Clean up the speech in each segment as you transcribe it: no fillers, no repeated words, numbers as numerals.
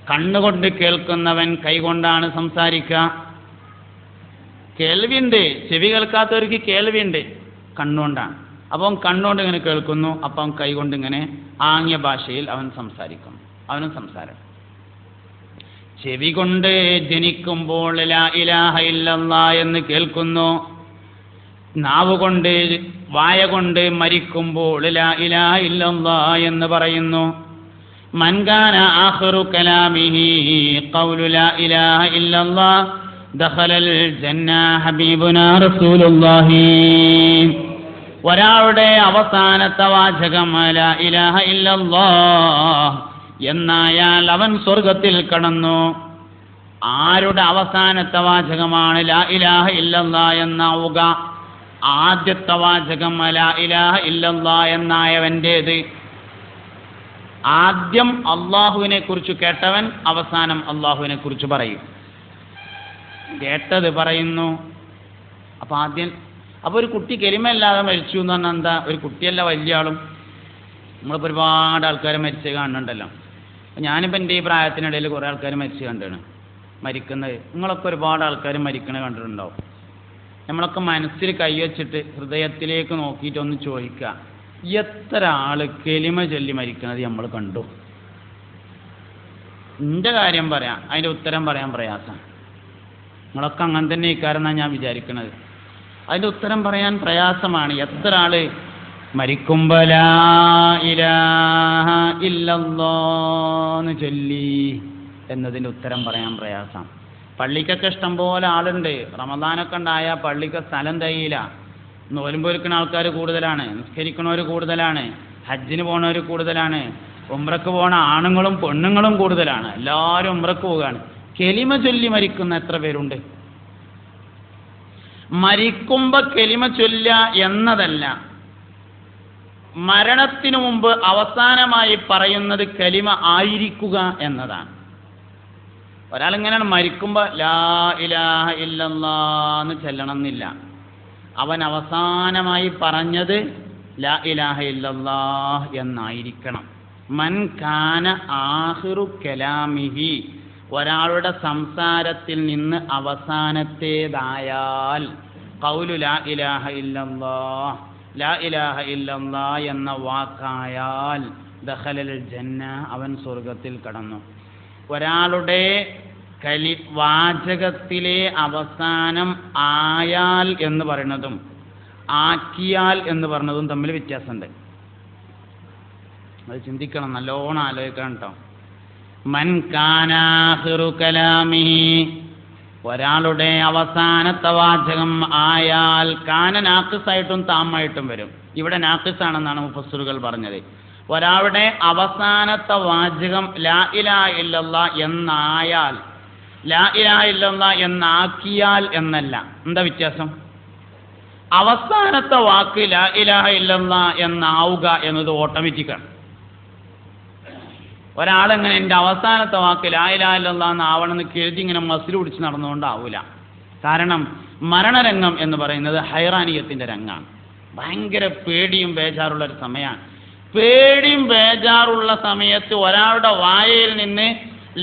കണ്ണുകൊണ്ട് കേൾക്കുന്നവൻ കൈകൊണ്ടാണ് സംസാരിക്കുക. കേൾവിയുണ്ട്, ചെവി കേൾക്കാത്തവർക്ക് കേൾവിയുണ്ട്, കണ്ണുകൊണ്ടാണ്. അപ്പം കണ്ണുകൊണ്ട് ഇങ്ങനെ കേൾക്കുന്നു, അപ്പം കൈകൊണ്ട് ഇങ്ങനെ ആംഗ്യ ഭാഷയിൽ അവൻ സംസാരിക്കുന്നു, അവനും സംസാരം. ചെവി കൊണ്ട് ജനിക്കുമ്പോൾ ലാ ഇലാഹ ഇല്ലല്ലാഹ് എന്ന് കേൾക്കുന്നു, നാവ് കൊണ്ട് വായ കൊണ്ട് മരിക്കുമ്പോൾ ലാ ഇലാഹ ഇല്ലല്ലാഹ് എന്ന് പറയുന്നു. മൻ കാന ആഖിറു കലാമിഹി ഖൗലു ലാ ഇലാഹ ഇല്ലല്ലാഹ് ദഖലൽ ജന്ന ഹബീബുനാ റസൂലുള്ളാഹി. ഒരാളുടെ അവസാനത്തെ വാചകം ലാ ഇലാഹ ഇല്ലല്ലാഹ് എന്നായാൽ അവൻ സ്വർഗത്തിൽ കടന്നു. ആരുടെ അവസാനത്തെ വാചകമാണ് ലാ ഇലാഹ ഇല്ലല്ലാഹ് എന്നാവുക? ആദ്യത്തെ വാചകം ലാ ഇലാഹ ഇല്ലല്ലാഹ് എന്നായവൻ്റേത്. ആദ്യം അള്ളാഹുവിനെ കുറിച്ച് കേട്ടവൻ അവസാനം അള്ളാഹുവിനെ കുറിച്ച് പറയും. കേട്ടത് പറയുന്നു. അപ്പൊ ഒരു കുട്ടി കെലിമല്ലാതെ മരിച്ചു എന്ന് പറഞ്ഞാൽ എന്താ? ഒരു കുട്ടിയല്ല, വലിയ ആളും. നമ്മളിപ്പോൾ ഒരുപാട് ആൾക്കാർ മരിച്ച് കാണുന്നുണ്ടല്ലോ. ഞാനിപ്പോൾ എൻ്റെ ഈ പ്രായത്തിനിടയിൽ കുറേ ആൾക്കാർ മരിച്ച് കണ്ടാണ് മരിക്കുന്നത്. നിങ്ങളൊക്കെ ഒരുപാട് ആൾക്കാർ മരിക്കണത് കണ്ടിട്ടുണ്ടാവും. നമ്മളൊക്കെ മനസ്സിൽ കൈവച്ചിട്ട് ഹൃദയത്തിലേക്ക് നോക്കിയിട്ട് ഒന്ന് ചോദിക്കുക, എത്ര ആൾ കെലിമ ചൊല്ലി മരിക്കുന്നത് നമ്മൾ കണ്ടു? എൻ്റെ കാര്യം പറയാം, അതിൻ്റെ ഉത്തരം പറയാൻ പ്രയാസം. നിങ്ങളൊക്കെ അങ്ങനെ തന്നെ ഇക്കാരെന്നാണ് ഞാൻ വിചാരിക്കുന്നത്. അതിൻ്റെ ഉത്തരം പറയാൻ പ്രയാസമാണ്. എത്ര ആള് മരിക്കുമ്പോൾ ലാ ഇലാഹ ഇല്ലല്ലാഹ് ചൊല്ലി എന്നതിൻ്റെ ഉത്തരം പറയാൻ പ്രയാസം. പള്ളിക്കൊക്കെ ഇഷ്ടം പോലെ ആളുണ്ട്. റമദാനൊക്കെ ഉണ്ടായാൽ പള്ളിക്ക് സ്ഥലം തികയില്ല. നോലുമ്പൊരുക്കുന്ന ആൾക്കാർ കൂടുതലാണ്, നിസ്കരിക്കണവർ കൂടുതലാണ്, ഹജ്ജിന് പോണവർ കൂടുതലാണ്, ഉംറക്ക് പോണ ആണുങ്ങളും പെണ്ണുങ്ങളും കൂടുതലാണ്. എല്ലാവരും ഉംറക്ക് പോവുകയാണ്. കെലിമ ചൊല്ലി മരിക്കുന്ന എത്ര പേരുണ്ട്? മരിക്കുമ്പോൾ കെലിമ ചൊല്ലുക എന്നതല്ല, മരണത്തിനു മുമ്പ് അവസാനമായി പറയുന്നത് കലിമ ആയിരിക്കുക എന്നതാണ്. ഒരാളിങ്ങനെയാണ് മരിക്കുമ്പോൾ ലാ ഇലാഹ ഇല്ലല്ലാഹ് എന്ന് ചെല്ലണം എന്നില്ല. അവൻ അവസാനമായി പറഞ്ഞത് ലാ ഇലാഹ ഇല്ലല്ലാഹ് എന്നായിരിക്കണം. മൻ കാന ആഖിറു കലാമിഹി, ഒരാളുടെ സംസാരത്തിൽ നിന്ന് അവസാനത്തേതായാൽ ഖൗലു ലാ ഇലാഹ ഇല്ലല്ലാഹ്, ലാ ഇലാഹ ഇല്ലല്ലാഹ് എന്ന വാക്കായാൽ ദഖലൽ ജന്ന, അവൻ സ്വർഗത്തിൽ കടന്നു. ഒരാളുടെ വാചകത്തിലെ അവസാനം ആയാൽ എന്ന് പറയുന്നതും ആക്കിയാൽ എന്ന് പറയുന്നതും തമ്മിൽ വ്യത്യാസമുണ്ട്. അത് ചിന്തിക്കണം, നല്ലോണം ആലോചിക്കണം കേട്ടോ. മൻ കാന ആഖിറു കലാമിഹി, ഒരാളുടെ അവസാനത്തെ വാചകം ആയാൽ, കാന നാഖിസായിട്ടും താമായിട്ടും വരും. ഇവിടെ നാഖിസാണെന്നാണ് മുഫസ്സിറുകൾ പറഞ്ഞത്. ഒരാളുടെ അവസാനത്തെ വാചകം ലാ ഇലാഹ ഇല്ലല്ലാഹ് എന്നായാൽ, ലാ ഇലാഹ ഇല്ലല്ലാഹ് എന്നാക്കിയാൽ എന്നല്ല. എന്താ വ്യത്യാസം? അവസാനത്തെ വാക്ക് ലാ ഇലാഹ ഇല്ലല്ലാഹ് എന്നാവുക എന്നത് ഓട്ടോമാറ്റിക്കാണ്. ഒരാളെങ്ങനെ എൻ്റെ അവസാനത്തെ വാക്ക് ലാ ഇലാഹ ഇല്ലല്ലാഹ് എന്നാവണമെന്ന് കരുതി ഇങ്ങനെ മസിൽ പിടിച്ച് നടന്നുകൊണ്ടാവൂല. കാരണം മരണരംഗം എന്ന് പറയുന്നത് ഹൈറാനിയത്തിൻ്റെ രംഗമാണ്. ഭയങ്കര പേടിയും ബേജാറുള്ളൊരു സമയമാണ്. പേടിയും ബേജാറുള്ള സമയത്ത് ഒരാളുടെ വായയിൽ നിന്ന്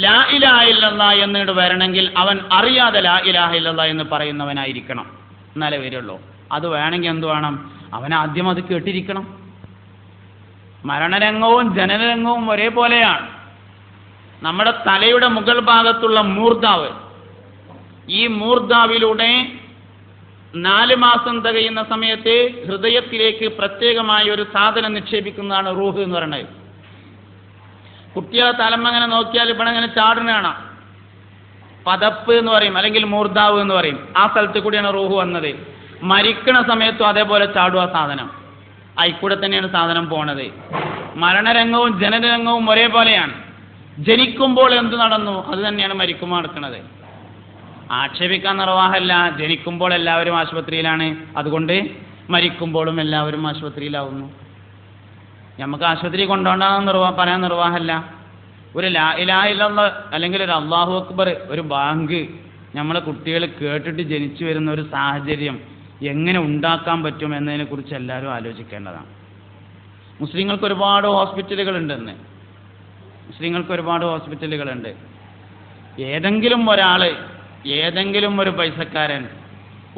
ലാ ഇലാഹ ഇല്ലല്ലാഹ് എന്നിട്ട് വരണമെങ്കിൽ അവൻ അറിയാതെ ലാ ഇലാഹ ഇല്ലല്ലാഹ് എന്ന് പറയുന്നവനായിരിക്കണം, എന്നാലേ വരുള്ളൂ. അത് വേണമെങ്കിൽ എന്ത് വേണം? അവൻ ആദ്യം അത് കേട്ടിരിക്കണം. മരണരംഗവും ജനനരംഗവും ഒരേപോലെയാണ്. നമ്മുടെ തലയുടെ മുകൾ ഭാഗത്തുള്ള മൂർധാവ്, ഈ മൂർധാവിലൂടെ 4 മാസം തികയുന്ന സമയത്ത് ഹൃദയത്തിലേക്ക് പ്രത്യേകമായ ഒരു സാധനം നിക്ഷേപിക്കുന്നതാണ് റൂഹ് എന്ന് പറയുന്നത്. കുട്ടികളെ തലമങ്ങനെ നോക്കിയാൽ ഇവിടെ അങ്ങനെ ചാടുന്നതാണ്. പതപ്പ് എന്ന് പറയും, അല്ലെങ്കിൽ മൂർധാവ് എന്ന് പറയും. ആ സ്ഥലത്ത് കൂടിയാണ് റൂഹ് വന്നത്. മരിക്കണ സമയത്തും അതേപോലെ ചാടുക സാധനം. ആയിക്കൂടെ തന്നെയാണ് സാധനം പോണത്. മരണരംഗവും ജനനരംഗവും ഒരേപോലെയാണ്. ജനിക്കുമ്പോൾ എന്ത് നടന്നു അത് തന്നെയാണ് മരിക്കുമ്പോൾ നടക്കുന്നത്. ആക്ഷേപിക്കാൻ നിർവാഹമല്ല. ജനിക്കുമ്പോൾ എല്ലാവരും ആശുപത്രിയിലാണ്, അതുകൊണ്ട് മരിക്കുമ്പോഴും എല്ലാവരും ആശുപത്രിയിലാവുന്നു. നമുക്ക് ആശുപത്രി കൊണ്ടുപോകണമെന്ന് പറയാൻ നിർവാഹമല്ല. ഒരു ലാ ഇലാഹ ഇല്ലല്ലാഹ് അല്ലെങ്കിൽ ഒരു അല്ലാഹു അക്ബർ, ഒരു ബാങ്ക് നമ്മളെ കുട്ടികൾ കേട്ടിട്ട് ജനിച്ചു വരുന്ന ഒരു സാഹചര്യം എങ്ങനെ ഉണ്ടാക്കാൻ പറ്റും എന്നതിനെക്കുറിച്ച് എല്ലാവരും ആലോചിക്കേണ്ടതാണ്. മുസ്ലിങ്ങൾക്ക് ഒരുപാട് ഹോസ്പിറ്റലുകൾ ഉണ്ടെന്ന്. മുസ്ലിങ്ങൾക്ക് ഒരുപാട് ഹോസ്പിറ്റലുകളുണ്ട്. ഏതെങ്കിലും ഒരാൾ, ഏതെങ്കിലും ഒരു പൈസക്കാരൻ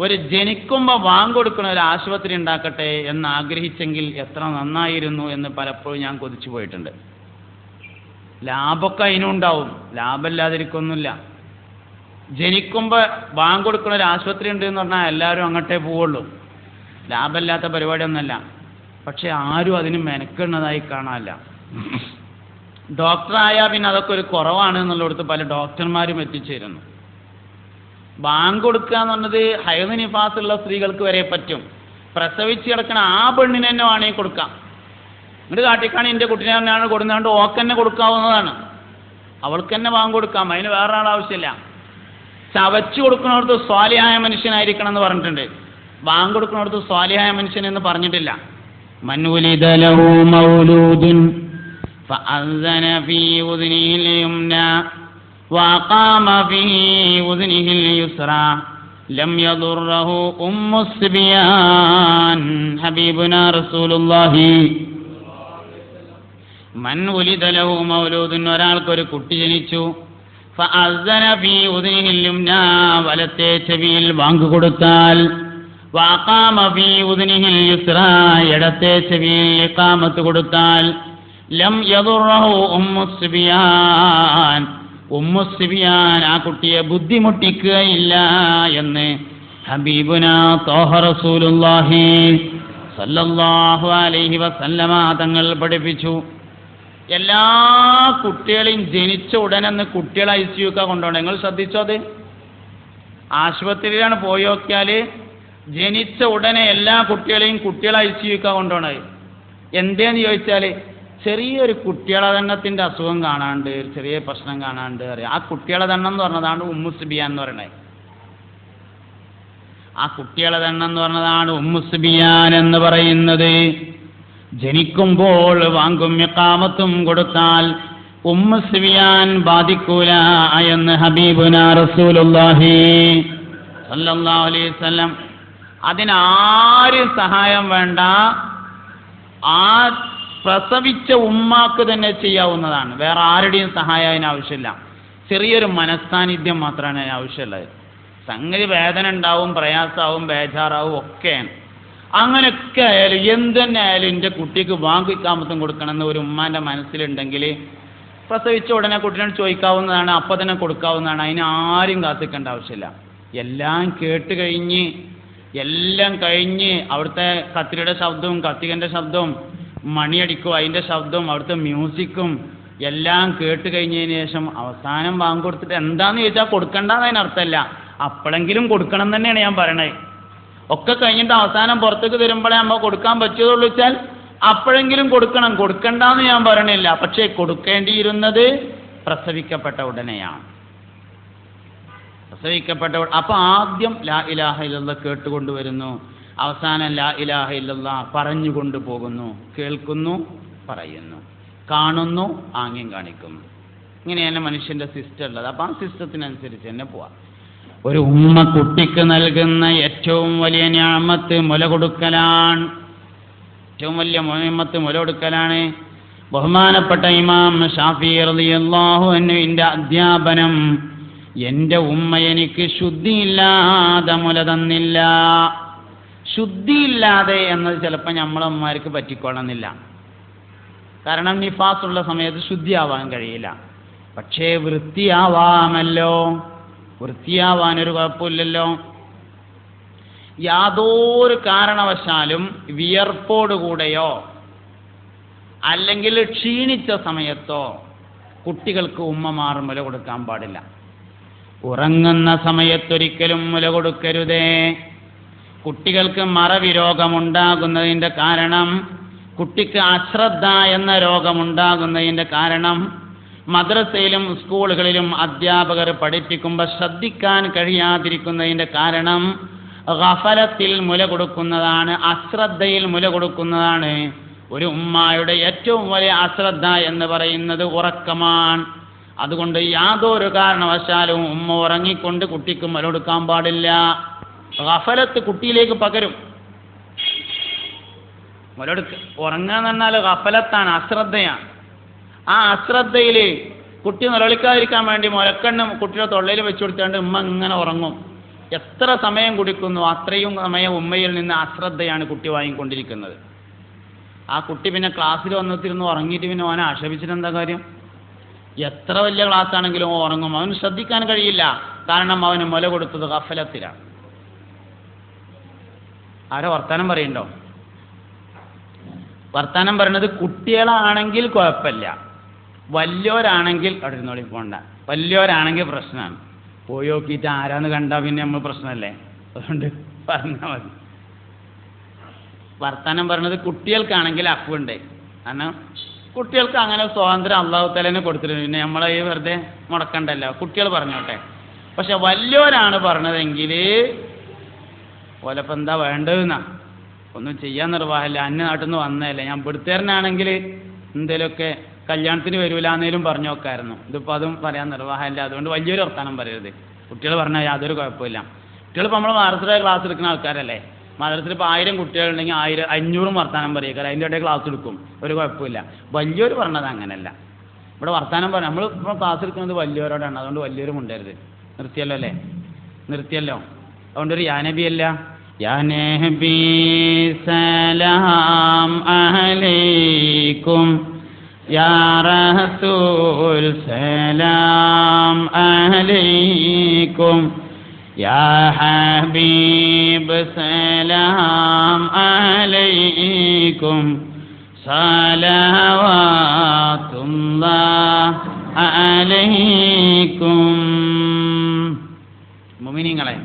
ഒരു ജനിക്കുമ്പോൾ വാങ്ങിക്കൊടുക്കുന്ന ഒരു ആശുപത്രി ഉണ്ടാക്കട്ടെ എന്ന് ആഗ്രഹിച്ചെങ്കിൽ എത്ര നന്നായിരുന്നു എന്ന് പലപ്പോഴും ഞാൻ കൊതിച്ചു പോയിട്ടുണ്ട്. ലാഭമൊക്കെ അതിനുണ്ടാവും, ലാഭമില്ലാതിരിക്കൊന്നുമില്ല. ജനിക്കുമ്പോൾ വാങ്ങിക്കൊടുക്കുന്ന ഒരു ആശുപത്രി ഉണ്ട് എന്ന് പറഞ്ഞാൽ എല്ലാവരും അങ്ങോട്ടേ പോവുള്ളൂ. ലാഭമില്ലാത്ത പരിപാടിയൊന്നുമല്ല. പക്ഷെ ആരും അതിന് മെനക്കെടുന്നതായി കാണാനില്ല. ഡോക്ടറായാൽ പിന്നെ അതൊക്കെ ഒരു കുറവാണ് എന്നുള്ളിടത്ത് പല ഡോക്ടർമാരും എത്തിച്ചേരുന്നു. ബാങ്ക് കൊടുക്കുക എന്ന് പറഞ്ഞത് ഹൈദ് നിഫാസുള്ള സ്ത്രീകൾക്ക് വരെ പറ്റും. പ്രസവിച്ച് കിടക്കണ ആ പെണ്ണിന് തന്നെ വേണമെങ്കിൽ കൊടുക്കാം. എന്നിട്ട് കാട്ടിക്കാണി എൻ്റെ കുട്ടീനെ തന്നെയാണ് കൊടുക്കാണ്ട് ഓക്ക് തന്നെ കൊടുക്കാവുന്നതാണ്. അവൾക്ക് തന്നെ ബാങ്ക് കൊടുക്കാം, അതിന് വേറൊരാൾ ആവശ്യമില്ല. ചവച്ചു കൊടുക്കുന്നിടത്ത് സ്വാലിഹായ മനുഷ്യനായിരിക്കണം എന്ന് പറഞ്ഞിട്ടുണ്ട്. ബാങ്ക് കൊടുക്കുന്നിടത്ത് സ്വാലിഹായ മനുഷ്യൻ എന്ന് പറഞ്ഞിട്ടില്ല. മൻ ഉലിദ ലഹു മൗലൂദുൻ ഫഅذന ഫീ ഉദ്നിഹിൽ യുംനാ വഅഖാമ ഫീ ഉദ്നിഹിൽ യുസ്റാ ലം യദുർറഹു ഉമ്മുസ് സിബിയാൻ. ഹബീബുനാ റസൂലുള്ളാഹി മൻ ഉലിദ ലഹു മൗലൂദുൻ, ഒരാൾക്കൊരു കുട്ടി ജനിച്ചു, ഫഅذന ഫീ ഉദ്നിഹിൽ യുംനാ, വലത്തെ ചെവിയിൽ ബാങ്ക് കൊടുത്താൽ, വഅഖാമ ഫീ ഉദ്നിഹിൽ യുസ്റാ, ഇടത്തെ ചെവിയിൽ ഇഖാമത്ത് കൊടുത്താൽ, ലം യദുർറഹു ഉമ്മുസ് സിബിയാൻ, ഉമ്മുസ് സിബിയാൻ ആ കുട്ടിയെ ബുദ്ധിമുട്ടിക്കുകയില്ല എന്ന് ഹബീബുനാ ത്വാഹ റസൂലുള്ളാഹി സല്ലല്ലാഹു അലൈഹി വസല്ലമ തങ്ങൾ പഠിപ്പിച്ചു. എല്ലാ കുട്ടികളെയും ജനിച്ച ഉടനെ കുട്ടികളെ ICU കൊണ്ടുപോകണം. നിങ്ങൾ ശ്രദ്ധിച്ചോ? അത് ആശുപത്രിയിലാണ് പോയി നോക്കിയാൽ ജനിച്ച ഉടനെ എല്ലാ കുട്ടികളെയും കുട്ടികളെ ICU കൊണ്ടുപോകണത്. എന്തേന്ന് ചോദിച്ചാൽ ചെറിയൊരു കുട്ടികളെ ദണ്ണത്തിൻ്റെ അസുഖം കാണാണ്ട്, ചെറിയ പ്രശ്നം കാണാണ്ട് അറിയാം. ആ കുട്ടികളെ ദണ്ണം എന്ന് പറഞ്ഞതാണ് ഉമ്മുസ് സിബിയാൻ എന്ന് പറയുന്നത്. ആ കുട്ടികളെ ദണ്ണം എന്ന് പറഞ്ഞതാണ് ഉമ്മുസ് സിബിയാൻ എന്ന് പറയുന്നത്. ജനിക്കുമ്പോൾ വാങ്കും ഇഖാമത്തും കൊടുത്താൽ ഉമ്മുസ് സിബിയാൻ ബാധിക്കൂല എന്ന് ഹബീബുനാ റസൂലുള്ളാഹി സല്ലല്ലാഹു അലൈഹി വസല്ലം. അതിനാരും സഹായം വേണ്ട, ആ പ്രസവിച്ച ഉമ്മാക്ക് തന്നെ ചെയ്യാവുന്നതാണ്. വേറെ ആരുടെയും സഹായം അതിന് ആവശ്യമില്ല. ചെറിയൊരു മനസ്സാന്നിധ്യം മാത്രമാണ് അതിന് ആവശ്യമുള്ളത്. സംഗതി വേദന ഉണ്ടാവും, പ്രയാസമാവും, ബേജാറാവും, ഒക്കെയാണ്. അങ്ങനെയൊക്കെ ആയാലും എന്തുതന്നെ ആയാലും എൻ്റെ കുട്ടിക്ക് ബാങ്ക് ഇഖാമത്തും കൊടുക്കണമെന്ന് ഒരു ഉമ്മാൻ്റെ മനസ്സിലുണ്ടെങ്കിൽ പ്രസവിച്ച ഉടനെ കുട്ടീനോട് ചോദിക്കാവുന്നതാണ്, അപ്പം തന്നെ കൊടുക്കാവുന്നതാണ്. അതിന് ആരും കാത്തിക്കേണ്ട ആവശ്യമില്ല. എല്ലാം കേട്ട് കഴിഞ്ഞ്, എല്ലാം കഴിഞ്ഞ് അവിടുത്തെ കത്തിരിയുടെ ശബ്ദവും കത്തികൻ്റെ ശബ്ദവും മണിയടിക്കും അതിൻ്റെ ശബ്ദവും അവിടുത്തെ മ്യൂസിക്കും എല്ലാം കേട്ട് കഴിഞ്ഞതിന് ശേഷം അവസാനം ബാങ്ക് കൊടുത്തിട്ട് എന്താണെന്ന് ചോദിച്ചാൽ കൊടുക്കണ്ടെന്ന് അതിനർത്ഥമല്ല, അപ്പോഴെങ്കിലും കൊടുക്കണം തന്നെയാണ് ഞാൻ പറയണത്. ഒക്കെ കഴിഞ്ഞിട്ട് അവസാനം പുറത്തേക്ക് വരുമ്പോഴേ നമ്മൾ കൊടുക്കാൻ പറ്റുകയുള്ളൂ വെച്ചാൽ അപ്പോഴെങ്കിലും കൊടുക്കണം, കൊടുക്കണ്ടെന്ന് ഞാൻ പറയണില്ല. പക്ഷേ കൊടുക്കേണ്ടിയിരുന്നത് പ്രസവിക്കപ്പെട്ട ഉടനെയാണ്. പ്രസവിക്കപ്പെട്ട അപ്പോൾ ആദ്യം ലാ ഇലാഹ ഇല്ലല്ലാഹ് കേട്ടുകൊണ്ടുവരുന്നു, അവസാനം ലാ ഇലാഹ ഇല്ലല്ലാഹ് പറഞ്ഞുകൊണ്ട് പോകുന്നു, കേൾക്കുന്നു, പറയുന്നു, കാണുന്നു, ആംഗ്യം കാണിക്കുന്നു. ഇങ്ങനെയാണ് മനുഷ്യൻ്റെ സിസ്റ്റം ഉള്ളത്. അപ്പോൾ ആ സിസ്റ്റത്തിനനുസരിച്ച് തന്നെ പോവാം. ഒരു ഉമ്മ കുട്ടിക്ക് നൽകുന്ന ഏറ്റവും വലിയ നിഅമത്ത് മുല കൊടുക്കലാണ്. ഏറ്റവും വലിയ നിഅമത്ത് മുല കൊടുക്കലാണ്. ബഹുമാനപ്പെട്ട ഇമാം ഷാഫി റളിയല്ലാഹു അൻഹുവിൻ്റെ അധ്യാപനം, എൻ്റെ ഉമ്മ എനിക്ക് ശുദ്ധിയില്ലാതെ മുല തന്നില്ല. ശുദ്ധിയില്ലാതെ എന്നത് ചിലപ്പോൾ നമ്മളമ്മമാർക്ക് പറ്റിക്കൊള്ളുന്നില്ല. കാരണം നിഫാസുള്ള സമയത്ത് ശുദ്ധിയാവാൻ കഴിയില്ല. പക്ഷേ വൃത്തിയാവാമല്ലോ, വൃത്തിയാവാനൊരു കുഴപ്പമില്ലല്ലോ. യാതൊരു കാരണവശാലും വിയർപ്പോടുകൂടെയോ അല്ലെങ്കിൽ ക്ഷീണിച്ച സമയത്തോ കുട്ടികൾക്ക് ഉമ്മമാർ മുല കൊടുക്കാൻ പാടില്ല. ഉറങ്ങുന്ന സമയത്തൊരിക്കലും മുല കൊടുക്കരുതേ. കുട്ടികൾക്ക് മറവി രോഗമുണ്ടാകുന്നതിൻ്റെ കാരണം, കുട്ടിക്ക് അശ്രദ്ധ എന്ന രോഗമുണ്ടാകുന്നതിൻ്റെ കാരണം, മദ്രസയിലും സ്കൂളുകളിലും അധ്യാപകർ പഠിപ്പിക്കുമ്പോൾ ശ്രദ്ധിക്കാൻ കഴിയാതിരിക്കുന്നതിൻ്റെ കാരണം ഗഫലത്തിൽ മുല കൊടുക്കുന്നതാണ്, അശ്രദ്ധയിൽ മുല കൊടുക്കുന്നതാണ്. ഒരു ഉമ്മായുടെ ഏറ്റവും വലിയ അശ്രദ്ധ എന്ന് പറയുന്നത് ഉറക്കമാണ്. അതുകൊണ്ട് യാതൊരു കാരണവശാലും ഉമ്മ ഉറങ്ങിക്കൊണ്ട് കുട്ടിക്ക് മുല കൊടുക്കാൻ പാടില്ല. ഗഫലത്ത് കുട്ടിയിലേക്ക് പകരും. മുലടുക്ക ഉറങ്ങുക എന്ന് പറഞ്ഞാൽ ഗഫലത്താണ്, അശ്രദ്ധയാണ്. ആ അശ്രദ്ധയിൽ കുട്ടി നിലവിളിക്കാതിരിക്കാൻ വേണ്ടി മുലക്കണ്ണ് കുട്ടിയുടെ തൊള്ളയിൽ വെച്ചു കൊടുത്തുകൊണ്ട് ഉമ്മ ഇങ്ങനെ ഉറങ്ങും. എത്ര സമയം കുടിക്കുന്നു അത്രയും സമയം ഉമ്മയിൽ നിന്ന് അശ്രദ്ധയാണ് കുട്ടി വാങ്ങിക്കൊണ്ടിരിക്കുന്നത്. ആ കുട്ടി പിന്നെ ക്ലാസ്സിൽ വന്നിരുന്ന് ഉറങ്ങിയിട്ട് പിന്നെ അവനെ ആക്ഷേപിച്ചിട്ട് എന്താ കാര്യം? എത്ര വലിയ ക്ലാസ് ആണെങ്കിലും ഉറങ്ങും. അവന് ശ്രദ്ധിക്കാൻ കഴിയില്ല. കാരണം അവന് മുല കൊടുത്തത് ഗഫലത്തിലാണ്. ആരോ വർത്താനം പറയണ്ടോ? വർത്താനം പറയണത് കുട്ടികളാണെങ്കിൽ കുഴപ്പമില്ല, വലിയവരാണെങ്കിൽ അവിടെ ഇരുന്നോളി പോണ്ട. വലിയവരാണെങ്കിൽ പ്രശ്നമാണ്. പോയി നോക്കിയിട്ട് ആരാന്ന് കണ്ടാൽ പിന്നെ നമ്മൾ പ്രശ്നമല്ലേ. അതുകൊണ്ട് പറഞ്ഞാൽ മതി. വർത്താനം പറയണത് കുട്ടികൾക്കാണെങ്കിൽ അഫുണ്ട്. കാരണം കുട്ടികൾക്ക് അങ്ങനെ സ്വാതന്ത്ര്യം അള്ളാഹു തആല കൊടുത്തിട്ടുണ്ട്. പിന്നെ നമ്മളെ ഈ വെറുതെ മുടക്കണ്ടല്ലോ, കുട്ടികൾ പറഞ്ഞോട്ടെ. പക്ഷെ വലിയവരാണ് പറഞ്ഞതെങ്കിൽ ഓലപ്പം എന്താ വേണ്ടതെന്നാ, ഒന്നും ചെയ്യാൻ നിർവാഹമില്ല. അന്യ നാട്ടിൽ നിന്ന് വന്നതല്ലേ. ഞാൻ ഇവിടുത്തേരനാണെങ്കിൽ എന്തേലുമൊക്കെ കല്യാണത്തിന് വരൂല എന്നേലും പറഞ്ഞു നോക്കായിരുന്നു. ഇതിപ്പോൾ അതും പറയാൻ നിർവാഹമില്ല. അതുകൊണ്ട് വലിയൊരു വർത്താനം പറയരുത്. കുട്ടികൾ പറഞ്ഞാൽ യാതൊരു കുഴപ്പമില്ല. കുട്ടികളിപ്പോൾ നമ്മൾ മദ്രസയിൽ ക്ലാസ് എടുക്കുന്ന ആൾക്കാരല്ലേ. മദ്രസയിൽ ഇപ്പോൾ 1000 കുട്ടികളുണ്ടെങ്കിൽ 500 വർത്താനം പറയുക. അതിൻ്റെ ഇടയിൽ ക്ലാസ് എടുക്കും, ഒരു കുഴപ്പമില്ല. വലിയൊരു പറഞ്ഞത് അങ്ങനെയല്ല. ഇവിടെ വർത്താനം പറയാം. നമ്മൾ ഇപ്പോൾ ക്ലാസ് എടുക്കുന്നത് വലിയവരോടാണ്. അതുകൊണ്ട് വലിയൊരു കൊണ്ടുവരുത്. നിർത്തിയല്ലോ അല്ലേ? നിർത്തിയല്ലോ. അതുകൊണ്ടൊരു യാനബി അല്ല, യാനബി സലാം അലൈക്കും, യാ റസൂൽ സലാം അലൈക്കും, യാ ഹബീബ് സലാം അലൈക്കും, സലവാത്തുല്ലാഹ് അലൈക്കും. മുഅ്മിനീങ്ങളെ,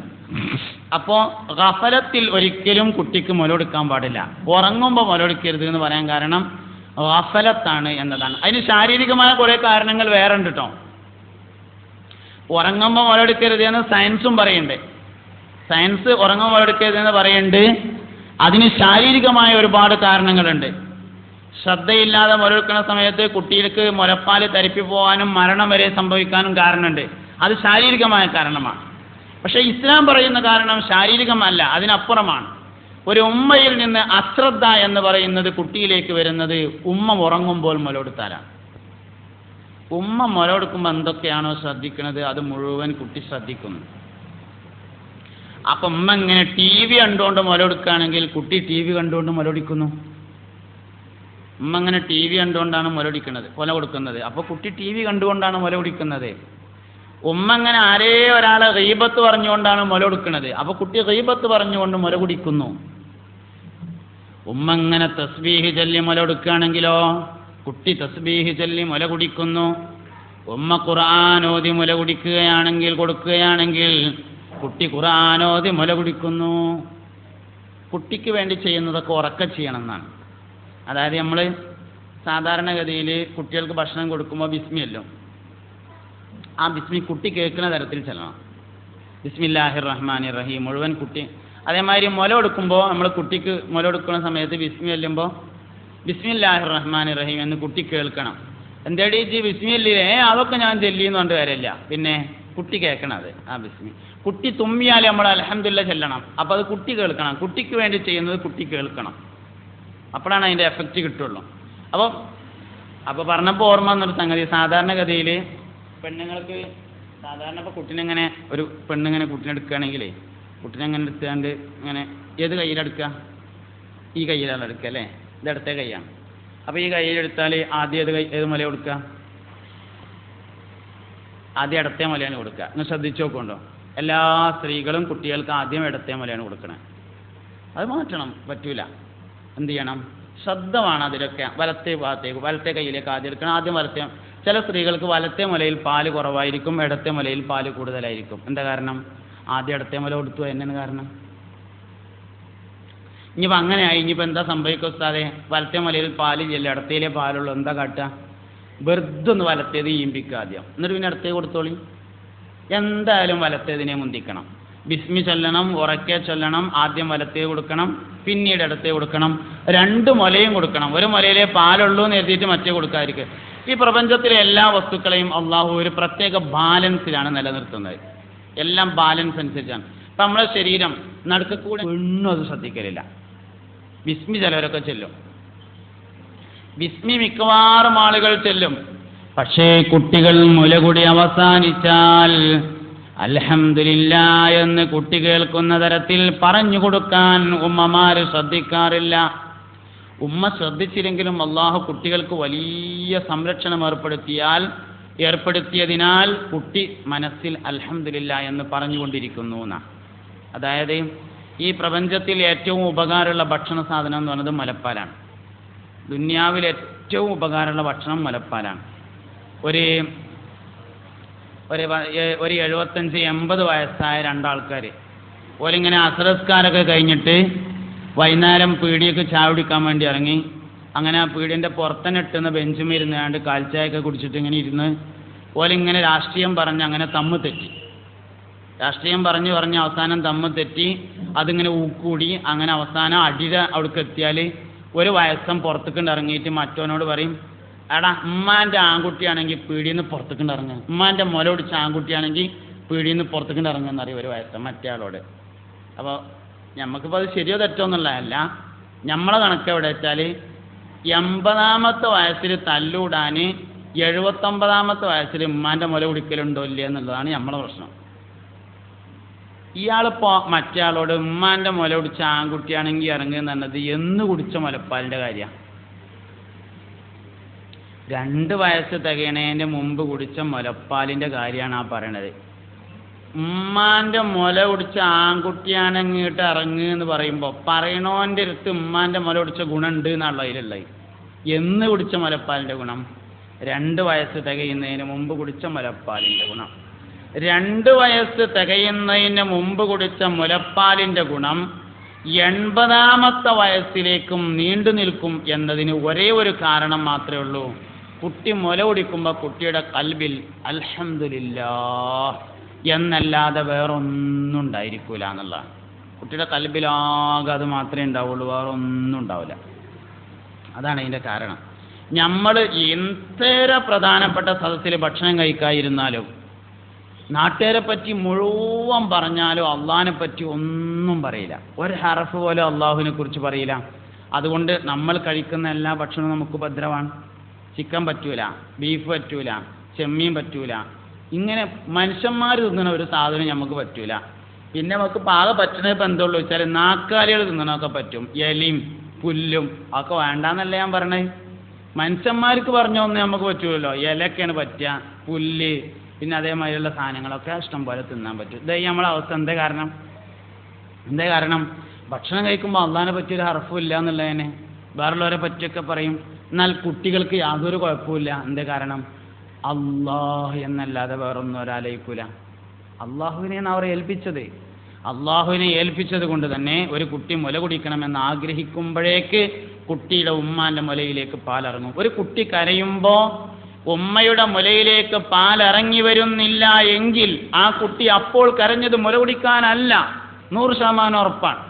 അപ്പോൾ ഗഫലത്തിൽ ഒരിക്കലും കുട്ടിക്ക് മുലകൊടുക്കാൻ പാടില്ല. ഉറങ്ങുമ്പോൾ മുലകൊടുക്കരുത് എന്ന് പറയാൻ കാരണം ഗഫലത്താണ് എന്നതാണ്. അതിന് ശാരീരികമായ കുറേ കാരണങ്ങൾ വേറെ ഉണ്ട് കേട്ടോ. ഉറങ്ങുമ്പോൾ മുലകൊടുക്കരുത് എന്ന് സയൻസും പറയുന്നുണ്ട്. സയൻസ് ഉറങ്ങുമ്പോൾ മുലകൊടുക്കരുത് എന്ന് പറയുന്നുണ്ട്. അതിന് ശാരീരികമായ ഒരുപാട് കാരണങ്ങളുണ്ട്. ശ്രദ്ധയില്ലാതെ മുലകൊടുക്കുന്ന സമയത്ത് കുട്ടികൾക്ക് മുലപ്പാൽ തരിപ്പി പോകാനും മരണം വരെ സംഭവിക്കാനും കാരണമുണ്ട്. അത് ശാരീരികമായ കാരണമാണ്. പക്ഷേ ഇസ്ലാം പറയുന്ന കാരണം ശാരീരികമല്ല, അതിനപ്പുറമാണ്. ഒരു ഉമ്മയിൽ നിന്ന് അശ്രദ്ധ എന്ന് പറയുന്നത് കുട്ടിയിലേക്ക് വരുന്നത് ഉമ്മ ഉറങ്ങുമ്പോൾ മുലകൊടുത്താലാണ്. ഉമ്മ മുലകൊടുക്കുമ്പോൾ എന്തൊക്കെയാണോ ശ്രദ്ധിക്കുന്നത് അത് മുഴുവൻ കുട്ടി ശ്രദ്ധിക്കുന്നു. അപ്പം ഉമ്മ ഇങ്ങനെ TV കണ്ടുകൊണ്ട് മുലകൊടുക്കുകയാണെങ്കിൽ കുട്ടി TV കണ്ടുകൊണ്ട് മുലകൊടുക്കുന്നു. ഉമ്മ ഇങ്ങനെ TV കണ്ടുകൊണ്ടാണ് മുല കൊടുക്കുന്നത്. അപ്പോൾ കുട്ടി TV കണ്ടുകൊണ്ടാണ് മുല കുടിക്കുന്നത്. ഉമ്മ ഇങ്ങനെ ആരേ ഒരാളെ ഗീബത്ത് പറഞ്ഞുകൊണ്ടാണ് മുല കൊടുക്കുന്നത്. അപ്പോൾ കുട്ടി ഗീബത്ത് പറഞ്ഞുകൊണ്ട് മുല കുടിക്കുന്നു. ഉമ്മ ഇങ്ങനെ തസ്ബീഹ് ചൊല്ലി മുല കൊടുക്കുകയാണെങ്കിലോ കുട്ടി തസ്ബീഹ് ചൊല്ലി മുല കുടിക്കുന്നു. ഉമ്മ ഖുർആൻ ഓതി മുല കൊടുക്കുകയാണെങ്കിൽ കുട്ടി ഖുർആൻ ഓതി മുല കുടിക്കുന്നു. കുട്ടിക്ക് വേണ്ടി ചെയ്യുന്നതൊക്കെ ഉറക്കെ ചെയ്യണം എന്നാണ്. അതായത് നമ്മൾ സാധാരണഗതിയിൽ കുട്ടികൾക്ക് ഭക്ഷണം കൊടുക്കുമ്പോൾ ബിസ്മിയല്ലോ, ആ ബിസ്മി കുട്ടി കേൾക്കുന്ന തരത്തിൽ ചെല്ലണം. ബിസ്മില്ലാഹിർ റഹ്മാനിർ റഹീം മുഴുവൻ കുട്ടി. അതേമാതിരി മുല കൊടുക്കുമ്പോൾ നമ്മൾ കുട്ടിക്ക് മുല കൊടുക്കുന്ന സമയത്ത് ബിസ്മി ചെല്ലുമ്പോൾ ബിസ്മില്ലാഹിർ റഹ്മാനിർ റഹീം എന്ന് കുട്ടി കേൾക്കണം. എന്തേടി ജി ബിസ്മില്ലേ? അതൊക്കെ ഞാൻ ചെല്ലിയെന്ന് കൊണ്ട് വരില്ല. പിന്നെ കുട്ടി കേൾക്കണം അത് ആ ബിസ്മി. കുട്ടി തുമ്മിയാൽ നമ്മൾ അൽഹംദുലില്ലാഹ് ചെല്ലണം. അപ്പോൾ അത് കുട്ടി കേൾക്കണം. കുട്ടിക്ക് വേണ്ടി ചെയ്യുന്നത് കുട്ടി കേൾക്കണം. അപ്പോഴാണ് അതിൻ്റെ എഫക്റ്റ് കിട്ടുള്ളൂ. അപ്പോൾ പറഞ്ഞപ്പോൾ ഓർമ്മ വന്നൊരു സംഗതി, സാധാരണഗതിയിൽ പെണ്ണുങ്ങൾക്ക് സാധാരണ ഇപ്പോൾ കുട്ടീനെങ്ങനെ ഒരു പെണ്ണിങ്ങനെ കുട്ടീനെ എടുക്കുകയാണെങ്കിലേ കുട്ടീനെ അങ്ങനെ എടുത്തുകൊണ്ട് ഇങ്ങനെ ഏത് കയ്യിലെടുക്കുക? ഈ കയ്യിലാണ് എടുക്കുക അല്ലേ? ഇത് ഇടത്തെ കൈയാണ്. അപ്പോൾ ഈ കയ്യിലെടുത്താൽ ആദ്യം ഏത് മുല കൊടുക്കുക? ആദ്യം ഇടത്തെ മുലയാണ് കൊടുക്കുക. ഒന്ന് ശ്രദ്ധിച്ചു നോക്കുന്നുണ്ടോ? എല്ലാ സ്ത്രീകളും കുട്ടികൾക്ക് ആദ്യം ഇടത്തെ മുലയാണ് കൊടുക്കണത്. അത് മാറ്റണം, പറ്റൂല. എന്ത് ചെയ്യണം? ശ്രദ്ധ വേണം അതിലൊക്കെ. വലത്തെ കയ്യിലേക്ക് ആദ്യം എടുക്കണം. ആദ്യം വലത്തെ. ചില സ്ത്രീകൾക്ക് വലത്തെ മുലയിൽ പാല് കുറവായിരിക്കും, ഇടത്തെ മുലയിൽ പാല് കൂടുതലായിരിക്കും. എന്താ കാരണം? ആദ്യം ഇടത്തെ മുല കൊടുത്തു തന്നെയാണ് കാരണം. ഇനിയിപ്പോൾ അങ്ങനെയായി, ഇനിയിപ്പോൾ എന്താ സംഭവിക്കുക ഉസ്താദേ? വലത്തെ മുലയിൽ പാല് ചെല്ലും, ഇടത്തേലേ പാലുള്ളൂ. എന്താ കാട്ടുക? വെറുതെ ഒന്ന് വലത്തേത് ഈമ്പിക്കുക ആദ്യം, എന്നിട്ട് പിന്നെ ഇടത്തേ കൊടുത്തോളി. എന്തായാലും വലത്തേതിനെ മുന്തിക്കണം. ബിസ്മി ചൊല്ലണം, ഉറക്കെ ചൊല്ലണം. ആദ്യം വലത്തേ കൊടുക്കണം, പിന്നീട് ഇടത്തേ കൊടുക്കണം. 2 മുലയും കൊടുക്കണം. ഒരു മുലയിലേ പാലുള്ളൂ എന്ന് എഴുതിയിട്ട് മറ്റേ കൊടുക്കാതിരിക്കുക. ഈ പ്രപഞ്ചത്തിലെ എല്ലാ വസ്തുക്കളെയും അള്ളാഹു ഒരു പ്രത്യേക ബാലൻസിലാണ് നിലനിർത്തുന്നത്. എല്ലാം ബാലൻസ് അനുസരിച്ചാണ്. ഇപ്പം നമ്മളെ ശരീരം നടുക്കൂടെ ഒന്നും അത് ശ്രദ്ധിക്കലില്ല. ബിസ്മി ചിലവരൊക്കെ ചെല്ലും. ബിസ്മി മിക്കവാറും ആളുകൾ ചെല്ലും. പക്ഷേ കുട്ടികൾ മുലകുടി അവസാനിച്ചാൽ അൽഹംദുലില്ലാ എന്ന് കുട്ടി കേൾക്കുന്ന തരത്തിൽ പറഞ്ഞു കൊടുക്കാൻ ഉമ്മമാര് ശ്രദ്ധിക്കാറില്ല. ഉമ്മ ശ്രദ്ധിച്ചില്ലെങ്കിലും അള്ളാഹു കുട്ടികൾക്ക് വലിയ സംരക്ഷണം ഏർപ്പെടുത്തിയതിനാൽ കുട്ടി മനസ്സിൽ അൽഹംദുലില്ലാ എന്ന് പറഞ്ഞുകൊണ്ടിരിക്കുന്നു എന്നാണ്. അതായത് ഈ പ്രപഞ്ചത്തിൽ ഏറ്റവും ഉപകാരമുള്ള ഭക്ഷണ സാധനം എന്ന് പറയുന്നത് മുലപ്പാലാണ്. ദുനിയാവിൽ ഏറ്റവും ഉപകാരമുള്ള ഭക്ഷണം മുലപ്പാലാണ്. ഒരു 75-80 വയസ്സായ രണ്ടാൾക്കാർ ഓരിങ്ങനെ അസറസ്കാരൊക്കെ കഴിഞ്ഞിട്ട് വൈകുന്നേരം പീടിയൊക്കെ ചായ കുടിക്കാൻ വേണ്ടി ഇറങ്ങി. അങ്ങനെ ആ പീടിയൻ്റെ പുറത്തന്നെ ഇട്ടുന്ന ബെഞ്ചുമേ ഇരുന്നാണ്ട് കാൽച്ചായൊക്കെ കുടിച്ചിട്ട് ഇങ്ങനെ ഇരുന്ന് ഓലിങ്ങനെ രാഷ്ട്രീയം പറഞ്ഞ് അങ്ങനെ തമ്മ് തെറ്റി. രാഷ്ട്രീയം പറഞ്ഞ് അവസാനം തമ്മ് തെറ്റി അതിങ്ങനെ ഊക്കൂടി. അങ്ങനെ അവസാനം അടിയുടെ അവിടേക്ക് എത്തിയാൽ ഒരു വയസ്സം പുറത്തേക്കൊണ്ട് ഇറങ്ങിയിട്ട് മറ്റവനോട് പറയും, എടാ ഉമ്മാൻ്റെ ആൺകുട്ടിയാണെങ്കിൽ പീടിയിൽ നിന്ന് പുറത്തേക്കൊണ്ട് ഇറങ്ങുക, ഉമ്മാൻ്റെ മുല പിടിച്ച ആൺകുട്ടിയാണെങ്കിൽ പീടിയിൽ നിന്ന് പുറത്തേക്കൊണ്ട് ഇറങ്ങുമെന്ന് അറിയും ഒരു വയസ്സം മറ്റേ ആളോട്. അപ്പോൾ നമുക്കിപ്പോൾ അത് ശരിയോ തെറ്റോ എന്നുള്ളതല്ല, നമ്മളെ കണക്ക് എവിടെ വെച്ചാൽ 80ാമത്തെ വയസ്സിൽ തല്ലൂടാൻ 79ാമത്തെ വയസ്സിൽ ഉമ്മാൻ്റെ മുല കുടിക്കലുണ്ടോ ഇല്ലേ എന്നുള്ളതാണ് നമ്മളെ പ്രശ്നം. ഇയാളിപ്പോൾ മറ്റേ ആളോട് ഉമ്മാൻ്റെ മുല കുടിച്ച ആൺകുട്ടിയാണെങ്കിൽ ഇറങ്ങുക എന്ന് പറഞ്ഞത് എന്ന് കുടിച്ച മുലപ്പാലിൻ്റെ കാര്യമാണ്. 2 വയസ്സ് തികയണേൻ്റെ മുമ്പ് കുടിച്ച മുലപ്പാലിൻ്റെ കാര്യമാണ് ആ പറയണത്. ഉമ്മാൻ്റെ മുല കുടിച്ച ആൺകുട്ടിയാണെങ്കിട്ട് ഇറങ്ങുക എന്ന് പറയുമ്പോൾ പറയണോൻ്റെ അടുത്ത് ഉമ്മാൻ്റെ മുല കുടിച്ച ഗുണമുണ്ട് എന്നുള്ള അതിലുള്ളത്. എന്ന് കുടിച്ച മുലപ്പാലിൻ്റെ ഗുണം 2 വയസ്സ് തികയുന്നതിന് മുമ്പ് കുടിച്ച മുലപ്പാലിൻ്റെ ഗുണം. 2 വയസ്സ് തികയുന്നതിന് മുമ്പ് കുടിച്ച മുലപ്പാലിൻ്റെ ഗുണം 80ാമത്തെ വയസ്സിലേക്കും നീണ്ടു നിൽക്കും എന്നതിന് ഒരേ ഒരു കാരണം മാത്രമേ ഉള്ളൂ. കുട്ടി മുല കുടിക്കുമ്പോൾ കുട്ടിയുടെ കൽബിൽ അൽഹംദുലില്ലാഹ് എന്നല്ലാതെ വേറൊന്നും ഉണ്ടായിരിക്കൂല എന്നുള്ളതാണ്. കുട്ടിയുടെ കൽബിലാകെ അത് മാത്രമേ ഉണ്ടാവുള്ളൂ, വേറെ ഒന്നും ഉണ്ടാവില്ല. അതാണ് അതിൻ്റെ കാരണം. നമ്മൾ എന്തേറെ പ്രധാനപ്പെട്ട സദസ്സിൽ ഭക്ഷണം കഴിക്കാതിരുന്നാലും നാട്ടുകാരെ പറ്റി മുഴുവൻ പറഞ്ഞാലും അള്ളാഹിനെ പറ്റി ഒന്നും പറയില്ല, ഒരു ഹർഫ് പോലും അള്ളാഹുവിനെ കുറിച്ച് പറയില്ല. അതുകൊണ്ട് നമ്മൾ കഴിക്കുന്ന എല്ലാ ഭക്ഷണവും നമുക്ക് ഭദ്രമാണ്. ചിക്കൻ പറ്റൂല, ബീഫ് പറ്റൂല, ചെമ്മീൻ പറ്റൂല, ഇങ്ങനെ മനുഷ്യന്മാർ തിന്നണ ഒരു സാധനം നമുക്ക് പറ്റൂല. പിന്നെ നമുക്ക് പാകം പറ്റണ ഇപ്പം എന്തുള്ളൂ വെച്ചാൽ നാക്കാലികൾ തിന്നണമൊക്കെ പറ്റും, ഇലയും പുല്ലും ഒക്കെ വേണ്ടാന്നല്ല ഞാൻ പറഞ്ഞത്. മനുഷ്യന്മാർക്ക് പറഞ്ഞൊന്നും നമുക്ക് പറ്റൂലല്ലോ. ഇലയൊക്കെയാണ് പറ്റുക, പുല്ല് പിന്നെ അതേമാതിരിയുള്ള സാധനങ്ങളൊക്കെ ഇഷ്ടം പോലെ തിന്നാൻ പറ്റും. ഇതായി നമ്മളെ അവസ്ഥ. എന്തേ കാരണം ഭക്ഷണം കഴിക്കുമ്പോൾ അള്ളാഹിനെ പറ്റിയൊരു ഹർഫും ഇല്ല എന്നുള്ളതിനെ വേറുള്ളവരെ പറ്റിയൊക്കെ പറയും. എന്നാൽ കുട്ടികൾക്ക് യാതൊരു കുഴപ്പമില്ല. എന്തേ കാരണം? അള്ളാഹ് എന്നല്ലാതെ വേറൊന്നും ഒരാലയിക്കൂല. അള്ളാഹുവിനെയാണ് അവർ ഏൽപ്പിച്ചത്. അള്ളാഹുവിനെ ഏൽപ്പിച്ചത് കൊണ്ട് തന്നെ ഒരു കുട്ടി മുല കുടിക്കണമെന്ന് ആഗ്രഹിക്കുമ്പോഴേക്ക് കുട്ടിയുടെ ഉമ്മാൻ്റെ മുലയിലേക്ക് പാലിറങ്ങും. ഒരു കുട്ടി കരയുമ്പോൾ ഉമ്മയുടെ മുലയിലേക്ക് പാലിറങ്ങി വരുന്നില്ല എങ്കിൽ ആ കുട്ടി അപ്പോൾ കരഞ്ഞത് മുല കുടിക്കാനല്ല, 100% ഉറപ്പാണ്.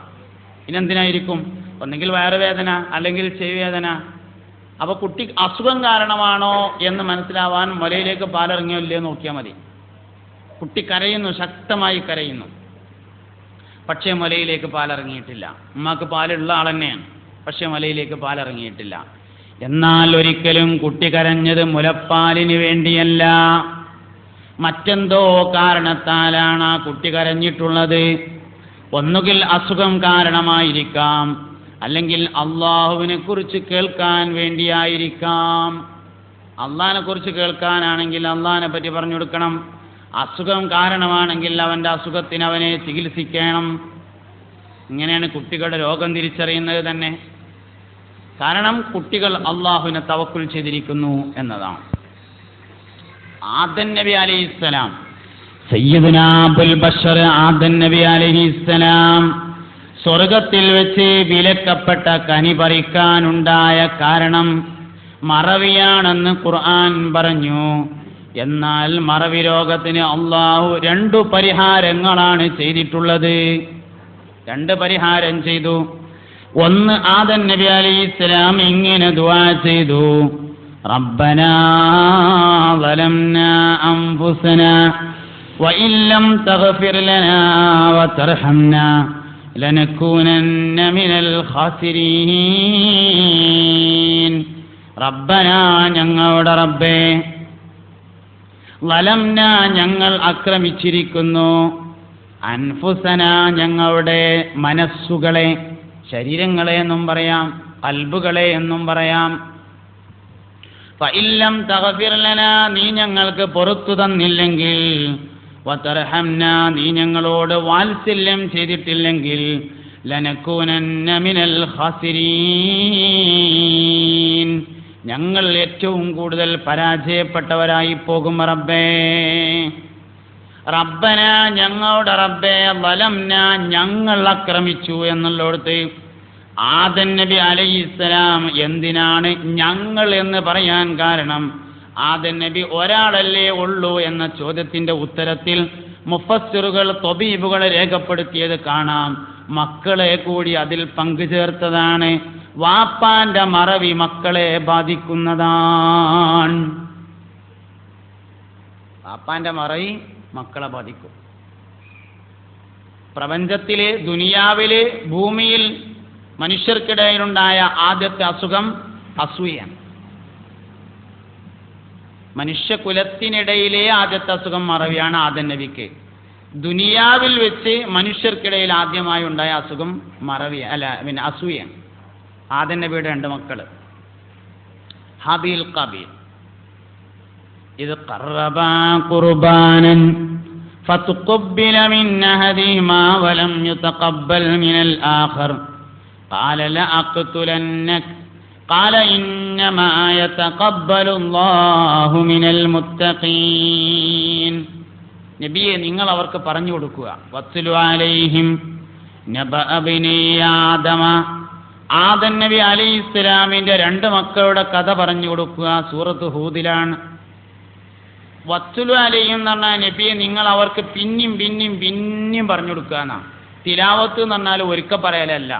ഇനെന്തിനായിരിക്കും? ഒന്നെങ്കിൽ വയറുവേദന അല്ലെങ്കിൽ ചെവി വേദന. അപ്പോൾ കുട്ടി അസുഖം കാരണമാണോ എന്ന് മനസ്സിലാവാൻ മുലയിലേക്ക് പാലിറങ്ങിയോ ഇല്ലയോ നോക്കിയാൽ മതി. കുട്ടി കരയുന്നു, ശക്തമായി കരയുന്നു, പക്ഷേ മുലയിലേക്ക് പാലിറങ്ങിയിട്ടില്ല. ഉമ്മക്ക് പാലുള്ള ആൾ തന്നെയാണ്, പക്ഷേ മുലയിലേക്ക് പാലിറങ്ങിയിട്ടില്ല. എന്നാൽ ഒരിക്കലും കുട്ടി കരഞ്ഞത് മുലപ്പാലിന് വേണ്ടിയല്ല, മറ്റെന്തോ കാരണത്താലാണ് ആ കുട്ടി കരഞ്ഞിട്ടുള്ളത്. ഒന്നുകിൽ അസുഖം കാരണമായിരിക്കാം, അല്ലെങ്കിൽ അള്ളാഹുവിനെ കുറിച്ച് കേൾക്കാൻ വേണ്ടിയായിരിക്കാം. അള്ളാഹിനെ കുറിച്ച് കേൾക്കാനാണെങ്കിൽ അള്ളാഹിനെ പറ്റി പറഞ്ഞു കൊടുക്കണം. അസുഖം കാരണമാണെങ്കിൽ അവൻ്റെ അസുഖത്തിന് അവനെ ചികിത്സിക്കണം. ഇങ്ങനെയാണ് കുട്ടികളുടെ രോഗം തിരിച്ചറിയുന്നത് തന്നെ. കാരണം കുട്ടികൾ അള്ളാഹുവിനെ തവക്കുൽ ചെയ്തിരിക്കുന്നു എന്നതാണ്. ആദം നബി അലൈഹിസ്സലാം, സയ്യിദുനാ അബുൽ ബശർ ആദം നബി അലൈഹിസ്സലാം സ്വർഗത്തിൽ വെച്ച് വിലക്കപ്പെട്ട കനി പറിക്കാനുണ്ടായ കാരണം മറവിയാണെന്ന് ഖുർആൻ പറഞ്ഞു. എന്നാൽ മറവി രോഗത്തിന് അള്ളാഹു 2 പരിഹാരങ്ങളാണ് ചെയ്തിട്ടുള്ളത്. 2 പരിഹാരം ചെയ്തു. ഒന്ന്, ആദം നബി അലൈഹിസ്സലാം ഇങ്ങനെ ദുആ ചെയ്തു, റബ്ബനാ ളലംനാ അൻഫുസനാ വഇൻ ലം തഗ്ഫിർ ലനാ വതർഹംനാ ലനകൂനന്ന മിനൽ ഖാസിരീൻ. റബ്ബനാ ഞങ്ങളുടെ റബ്ബേ, ലലംനാ ഞങ്ങൾ ആക്രമിച്ചിരിക്കുന്നു, അൻഫുസന ഞങ്ങളുടെ മനസ്സുകളെ, ശരീരങ്ങളെ എന്നും പറയാം, ഖൽബുകളെ എന്നും പറയാം. ഫഇല്ലം തഗ്ഫിർ ലനാ നീ ഞങ്ങൾക്ക് പുറത്തു തന്നില്ലെങ്കിൽ, വതർഹംനാ നീ ഞങ്ങളോട് വാത്സല്യം ചെയ്തിട്ടില്ലെങ്കിൽ, ലനകൂനന്ന മിനൽ ഖാസിരീൻ ഞങ്ങൾ ഏറ്റവും കൂടുതൽ പരാജയപ്പെട്ടവരായി പോകും റബ്ബേ. റബ്ബന ഞങ്ങളുടെ റബ്ബേ, ലലംന ഞങ്ങൾ ആക്രമിച്ചു എന്നുള്ളിടത്ത് ആദം നബി അലൈഹിസ്സലാം എന്തിനാണ് ഞങ്ങൾ എന്ന് പറയാൻ കാരണം? ആദം നബി ഒരാളല്ലേ ഉള്ളൂ എന്ന ചോദ്യത്തിന്റെ ഉത്തരത്തിൽ മുഫസ്സിറുകൾ ത്വബീബുകൾ രേഖപ്പെടുത്തിയത് കാണാം. മക്കളെ കൂടി അതിൽ പങ്കുചേർത്തതാണ്. വാപ്പാന്റെ മറവി മക്കളെ ബാധിക്കുന്നതാണ്. വാപ്പാന്റെ മറവി മക്കളെ ബാധിക്കും. പ്രപഞ്ചത്തിലെ, ദുനിയാവിലെ, ഭൂമിയിൽ മനുഷ്യർക്കിടയിലുണ്ടായ ആദ്യത്തെ അസുഖം അസൂയാണ്. മനുഷ്യകുലത്തിനിടയിലെ ആദ്യത്തെ അസുഖം മറവിയാണ് ആദം നബിക്ക്. ദുനിയാവിൽ വെച്ച് മനുഷ്യർക്കിടയിൽ ആദ്യമായി ഉണ്ടായ അസുഖം മറവി പിന്നെ അസൂയാണ്. ആദം നബിയുടെ 2 മക്കള് ഹബീൽ ഖബീൽ. ഇത് ഖറബാ ഖുർബാനൻ ഫതുഖബ്ബില മിൻ അഹദിഹിമാ വലം യുതഖബ്ബൽ മിനൽ ആഖർ ഖാല ലഅഖ്തുലന്നക ഖാല ഇന്നമാ യതഖബ്ബലു അല്ലാഹു മിനൽ മുത്തഖീൻ. നബിയെ നിങ്ങൾ അവർക്ക് പറഞ്ഞു കൊടുക്കുക. വത്ലു അലൈഹിം നബഅ ബനി ആദമ ആദം നബി അലൈഹിസ്സലാമിന്റെ 2 മക്കളുടെ കഥ പറഞ്ഞു കൊടുക്കുക. സൂറത്ത് ഹൂദിലാണ്. വത്ലു അലൈഹിം എന്ന് പറഞ്ഞാൽ നബിയെ നിങ്ങൾ അവർക്ക് പിന്നെയും പറഞ്ഞു കൊടുക്കുക എന്നാണ്. തിലാവത്ത് എന്ന് പറഞ്ഞാൽ ഒരിക്കൽ പറയലല്ല,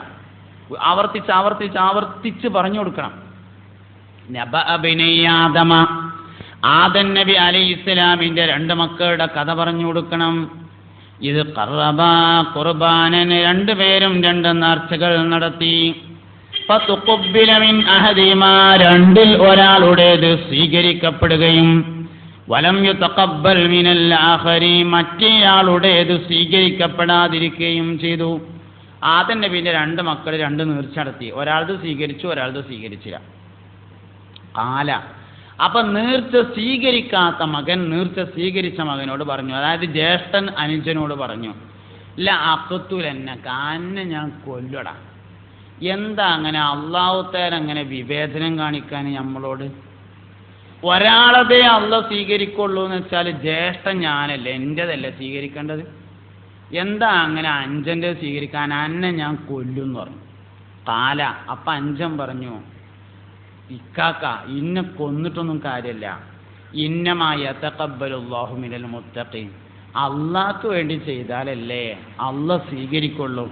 ആവർത്തിച്ച് പറഞ്ഞു കൊടുക്കണം. നബഅ ബനി ആദമ ആദം നബി അലൈഹിസ്സലാമിന്റെ 2 മക്കളുടെ കഥ പറഞ്ഞു കൊടുക്കണം. ഇത് ഖറബാ ഖുർബാനൻ 2 പേരും 2 നേർച്ചകൾ നടത്തി. ഫതുഖബ്ബില മിൻ അഹദിഹിമാ 2ൽ ഒരാളുടേത് സ്വീകരിക്കപ്പെടുകയും വലം യുതഖബ്ബൽ മിനൽ ആഖരി മറ്റേയാളുടേത് സ്വീകരിക്കപ്പെടാതിരിക്കുകയും ചെയ്തു. ആദം നബിന്റെ 2 മക്കൾ 2 നേർച്ച നടത്തി. ഒരാളത് സ്വീകരിച്ചു, ഒരാളത് സ്വീകരിച്ചില്ല. കാല അപ്പൊ നേർച്ച സ്വീകരിക്കാത്ത മകൻ നേർച്ച സ്വീകരിച്ച മകനോട് പറഞ്ഞു, അതായത് ജ്യേഷ്ഠൻ അനുജനോട് പറഞ്ഞു, ലഅഖ്തുലന്നക അന്നെ ഞാൻ കൊല്ലടാ. എന്താ അങ്ങനെ അള്ളാഹുത്താൻ അങ്ങനെ വിവേചനം കാണിക്കാൻ നമ്മളോട്? ഒരാളതേ അള്ളാഹ് സ്വീകരിക്കുള്ളൂ എന്ന് വെച്ചാൽ ജ്യേഷ്ഠൻ ഞാനല്ലേ, എൻ്റെതല്ലേ സ്വീകരിക്കേണ്ടത്? എന്താ അങ്ങനെ അഞ്ചൻ്റെ സ്വീകരിക്കാൻ? അന്നെ ഞാൻ കൊല്ലും എന്ന് പറഞ്ഞു. കാല അപ്പൊ അഞ്ചൻ പറഞ്ഞു, ഇക്കാക്ക ഇന്നെ കൊന്നിട്ടൊന്നും കാര്യമില്ല, ഇന്നമാ യതഖബ്ബലുല്ലാഹു മിനൽ മുത്തഖീൻ അള്ളാഹ്ക്ക് വേണ്ടി ചെയ്താലല്ലേ അള്ളാഹ് സ്വീകരിക്കുള്ളൂ,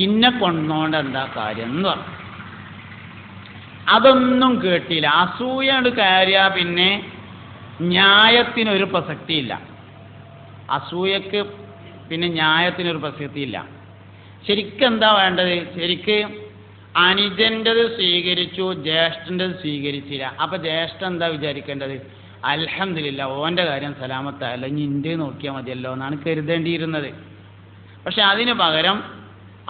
ഇന്നെ കൊന്നോണ്ട് എന്താ കാര്യം എന്ന് പറഞ്ഞു. അതൊന്നും കേട്ടില്ല. അസൂയണ്ട് കയറിയാ പിന്നെ ന്യായത്തിനൊരു പ്രസക്തിയില്ല. അസൂയക്ക് പിന്നെ ന്യായത്തിനൊരു പ്രസക്തിയില്ല. ശരിക്കെന്താ വേണ്ടത്? ശരിക്ക് അനുജൻ്റെത് സ്വീകരിച്ചു, ജ്യേഷ്ഠൻ്റെത് സ്വീകരിച്ചില്ല. അപ്പൊ ജ്യേഷ്ഠൻ എന്താ വിചാരിക്കേണ്ടത്? അൽഹംദുലില്ലാ ഓൻ്റെ കാര്യം സലാമത്തല്ല, ഇനി ഇൻ്റെ നോക്കിയാൽ മതിയല്ലോ എന്നാണ് കരുതേണ്ടിയിരുന്നത്. പക്ഷെ അതിന് പകരം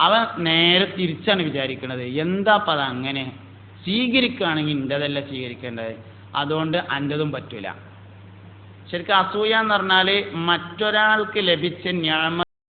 അവൻ നേരെ തിരിച്ചാണ് വിചാരിക്കുന്നത്. എന്താ അപ്പം അതങ്ങനെ? സ്വീകരിക്കുകയാണെങ്കിൽ ഇൻ്റെതല്ല സ്വീകരിക്കേണ്ടത്, അതുകൊണ്ട് അൻ്റെതും പറ്റൂല. ശരിക്കും അസൂയ എന്ന് പറഞ്ഞാൽ മറ്റൊരാൾക്ക് ലഭിച്ച